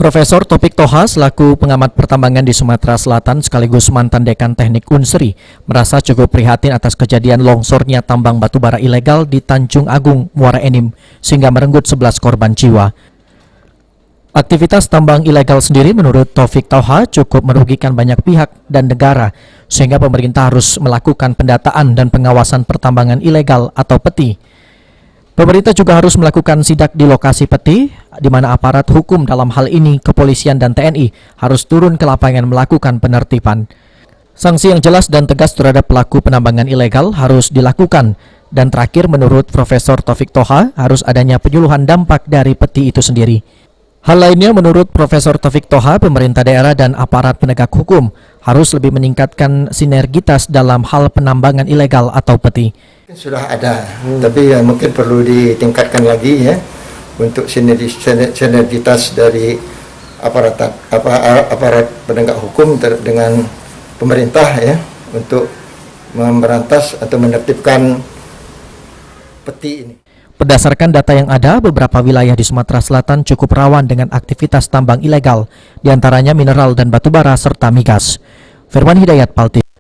Profesor Topik Toha selaku pengamat pertambangan di Sumatera Selatan sekaligus mantan dekan teknik Unsri merasa cukup prihatin atas kejadian longsornya tambang batubara ilegal di Tanjung Agung, Muara Enim sehingga merenggut 11 korban jiwa. Aktivitas tambang ilegal sendiri menurut Topik Toha cukup merugikan banyak pihak dan negara sehingga pemerintah harus melakukan pendataan dan pengawasan pertambangan ilegal atau peti. Pemerintah juga harus melakukan sidak di lokasi peti, di mana aparat hukum dalam hal ini kepolisian dan TNI harus turun ke lapangan melakukan penertiban. Sanksi yang jelas dan tegas terhadap pelaku penambangan ilegal harus dilakukan. Dan terakhir menurut Profesor Topik Toha harus adanya penyuluhan dampak dari peti itu sendiri. Hal lainnya menurut Profesor Topik Toha, pemerintah daerah dan aparat penegak hukum harus lebih meningkatkan sinergitas dalam hal penambangan ilegal atau peti. Sudah ada, tapi ya mungkin perlu ditingkatkan lagi ya untuk sinergitas dari aparat penegak hukum dengan pemerintah ya untuk memberantas atau menertibkan peti ini. Berdasarkan data yang ada, beberapa wilayah di Sumatera Selatan cukup rawan dengan aktivitas tambang ilegal, diantaranya mineral dan batubara serta migas. Firman Hidayat, PAL TV.